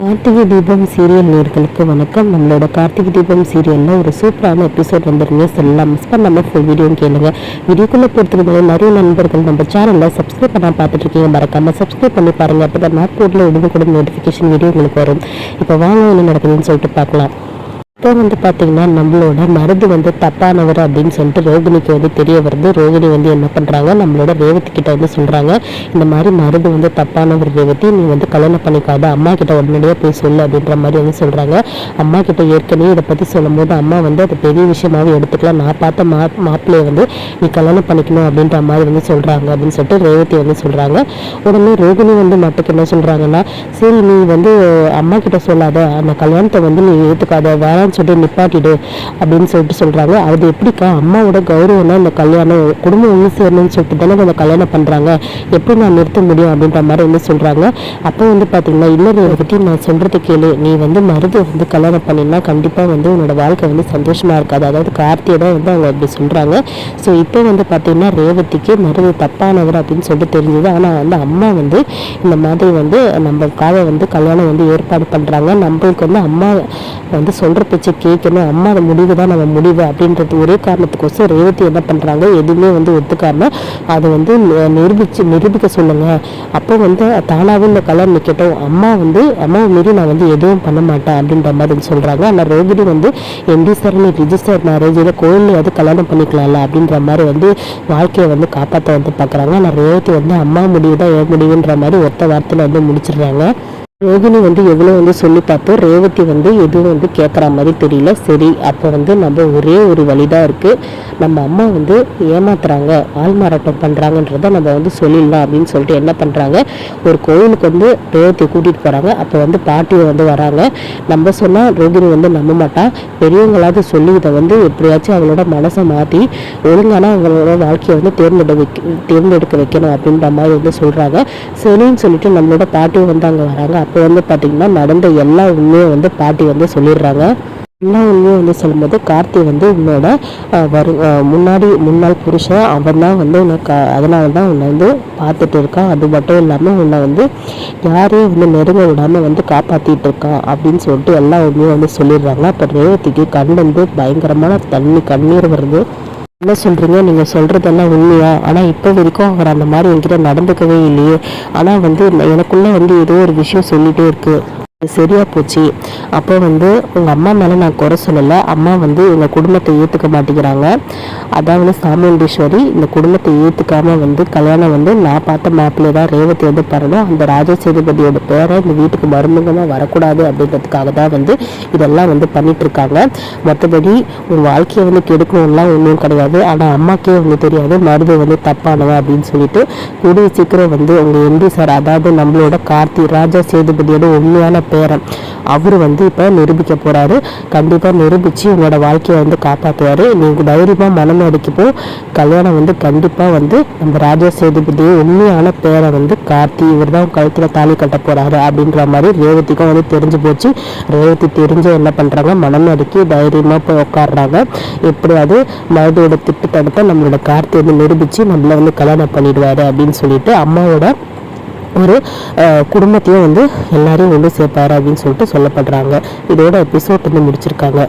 Karthigai Deepam serial நேயர்களுக்கு வணக்கம். நம்மளோட கார்த்திகை தீபம் சீரியலில் ஒரு சூப்பரான எபிசோட் வந்துருங்க சொல்லலாம். மிஸ் பண்ணாமல் ஃபுல் வீடியோ கேளுங்க. வீடியோக்குள்ளே போகிறதுக்கு முன்னாடி நிறைய நண்பர்கள் நம்ம சேனலில் சப்ஸ்கிரைப் பண்ணால் பார்த்துட்டு இருக்கீங்க. மறக்காமல் சப்ஸ்கிரைப் பண்ணி பாருங்கள். அப்போ தான் நான் போட்டில் உடனுக்குடன் நோட்டிஃபிகேஷன் வீடியோ உங்களுக்கு வரும். இப்போ வாங்க என்ன நடக்குதுன்னு சொல்லிட்டு பார்க்கலாம். இப்போ பார்த்தீங்கன்னா நம்மளோட மருது தப்பானவர் அப்படின்னு சொல்லிட்டு ரோகிணிக்கு தெரிய வருது. ரோகிணி என்ன பண்ணுறாங்க, நம்மளோட ரேவதி கிட்ட சொல்கிறாங்க, இந்த மாதிரி மருது தப்பானவர் ரேவதி, நீ கல்யாணம் பண்ணிக்காத, அம்மா கிட்ட உடனடியாக போய் சொல்லு அப்படின்ற மாதிரி சொல்கிறாங்க. அம்மா கிட்ட ஏற்கனவே இதை பற்றி சொல்லும் போது அம்மா அது பெரிய விஷயமாவே எடுத்துக்கலாம், நான் பார்த்த மாப்பிள்ளையை நீ கல்யாணம் பண்ணிக்கணும் அப்படின்ற மாதிரி சொல்கிறாங்க அப்படின்னு சொல்லிட்டு ரேவதி சொல்கிறாங்க. உடனே ரோகிணி மட்டுக்கு என்ன சொல்கிறாங்கன்னா, சரி நீ அம்மா கிட்ட சொல்லாத, அந்த கல்யாணத்தை நீ ஏற்றுக்காத, வேற சொல்லி நிப்பாட்டிடு அப்படின்னு சொல்லிட்டு சொல்றாங்க. அது எப்படிக்கா, அம்மாவோட கௌரவம் தான் இந்த கல்யாணம், குடும்பம் ஒன்று சேரணும்னு சொல்லிட்டு தானே அந்த கல்யாணம் பண்றாங்க, எப்படி நான் நிறுத்த முடியும் அப்படின்ற மாதிரி சொல்றாங்க. அப்போ பாத்தீங்கன்னா இன்னொரு பத்தி நான் சொல்றது கேளு, நீ மருது கல்யாணம் பண்ணினா கண்டிப்பா உன்னோட வாழ்க்கை சந்தோஷமா இருக்காது, அதாவது கார்த்தியை தான் அவங்க அப்படி சொல்றாங்க. ஸோ இப்போ பாத்தீங்கன்னா ரேவதிக்கு மருது தப்பானவர் அப்படின்னு சொல்லிட்டு தெரிஞ்சது. ஆனா அம்மா இந்த மாதிரி நம்மளுக்காக கல்யாணம் ஏற்பாடு பண்றாங்க, நம்மளுக்கு அம்மா சொல்ற பேச்சு கேட்கணும், அம்மா முடிவு தான் நம்ம முடிவு அப்படின்றது ஒரே காரணத்துக்கோசம் ரேவதி என்ன பண்ணுறாங்க, எதுவுமே ஒத்துக்காம அதை நிரூபிக்க சொல்லுங்க, அப்போ தானாகவே இந்த கல்யாணம் நிற்கட்டும், அம்மாவை மீறி நான் எதுவும் பண்ண மாட்டேன் அப்படின்ற மாதிரி சொல்கிறாங்க. ஆனால் ரோகிணி எம்டி சார் நீ ரிஜிஸ்டர் மேரேஜ் இதை கோயிலையாவது கல்யாணம் பண்ணிக்கலாம்ல அப்படின்ற மாதிரி வாழ்க்கையை காப்பாற்ற பார்க்குறாங்க. ஆனால் ரேவதி அம்மா முடிவு தான் என் முடிவுன்ற மாதிரி ஒத்த வார்த்தையில் முடிச்சிடுறாங்க. ரோகிணி எவ்வளோ சொல்லி பார்த்தோம், ரேவதி எதுவும் கேட்குற மாதிரி தெரியல. சரி, அப்போ நம்ம ஒரே ஒரு வழிதான் இருக்குது, நம்ம அம்மா ஏமாத்துறாங்க, ஆள் மாறாட்டம் பண்ணுறாங்கன்றத நம்ம சொல்லிடலாம் அப்படின்னு சொல்லிட்டு என்ன பண்ணுறாங்க, ஒரு கோயிலுக்கு ரேவதியை கூட்டிகிட்டு போகிறாங்க. அப்போ பாட்டி வராங்க. நம்ம சொன்னால் ரோகிணி நம்ப மாட்டா, பெரியவங்களாவது சொல்லி இதை எப்படியாச்சும் அவங்களோட மனசை மாற்றி ஒழுங்கான அவங்களோட வாழ்க்கையை தேர்ந்தெடுக்க வைக்கணும் அப்படின்ற மாதிரி சொல்கிறாங்க. சரின்னு சொல்லிட்டு நம்மளோட பாட்டியும் அங்கே வராங்க. அப்போ பார்த்தீங்கன்னா நடந்த எல்லா உண்மையும் பாட்டி சொல்லிடுறாங்க. எல்லா உண்மையும் சொல்லும்போது கார்த்தி உன்னோட முன்னாள் புருஷன் அவன் தான் உனக்கு, அதனால தான் உன்னை பார்த்துட்டு இருக்கான், அது மட்டும் இல்லாமல் உன்னை யாரையும் நெருங்க விடாமல் காப்பாற்றிட்டு இருக்கான் அப்படின்னு சொல்லிட்டு எல்லா உண்மையும் சொல்லிடுறாங்க. அப்போ ரேவதிக்கு கண்ணு பயங்கரமான கண்ணீர் வருது. என்ன சொல்கிறீங்க, நீங்கள் சொல்கிறதெல்லாம் உண்மையா? ஆனால் இப்போ வரைக்கும் அவர் அந்த மாதிரி என்கிட்ட நடந்துக்கவே இல்லையே, ஆனால் எனக்குள்ளே ஏதோ ஒரு விஷயம் சொல்லிகிட்டே இருக்குது, சரியா போச்சு. அப்போ உங்கள் அம்மா மேலே நான் குறை சொல்லலை, அம்மா எங்கள் குடும்பத்தை ஏற்றுக்க மாட்டேங்கிறாங்க, அதாவது சாமுண்டீஸ்வரி இந்த குடும்பத்தை ஏற்றுக்காமல் கல்யாணம் நான் பார்த்த மாப்பிள்ளை தான் ரேவதி பண்ணணும், அந்த ராஜ சேதுபதியோட பேரை இந்த வீட்டுக்கு மருமகமாக வரக்கூடாது அப்படின்றதுக்காக தான் இதெல்லாம் பண்ணிட்டு இருக்காங்க. மற்றபடி உன் வாழ்க்கையை கெடுக்கணும்லாம் ஒன்றும் கிடையாது. ஆனால் அம்மாக்கே தெரியாது மருது தப்பானவன் அப்படின்னு சொல்லிட்டு கூடிய சீக்கிரம் உங்கள் எம்டி சார், அதாவது நம்மளோட கார்த்தி ராஜா சேதுபதியோட உண்மையான பேரன், அவரு இப்போ நிரூபிக்க போறாரு. கண்டிப்பா நிரூபிச்சு உங்களோட வாழ்க்கையை காப்பாற்றுவாரு. நீங்க தைரியமா மனம் அடிக்கப்போ கல்யாணம் கண்டிப்பா நம்ம ராஜா சேதுபதி உண்மையான பேரை கார்த்தி இவர் தான் கழுத்துல தாலி கட்ட போறாரு அப்படின்ற மாதிரி ரேவதிக்கும் தெரிஞ்சு போச்சு. ரேவதி தெரிஞ்சு என்ன பண்றாங்க, மனம் அடிக்கி தைரியமா போய் உட்காடுறாங்க. எப்படியாவது மருதோட திட்டத்தை நம்மளோட கார்த்தி நிரூபிச்சு நம்மள கல்யாணம் பண்ணிடுவாரு அப்படின்னு சொல்லிட்டு அம்மாவோட ஒரு குடும்பத்தையும் எல்லாரையும் சேர்ப்பாரு அப்படின்னு சொல்லிட்டு சொல்லப்படுறாங்க. இதோட எபிசோட் முடிச்சிருக்காங்க.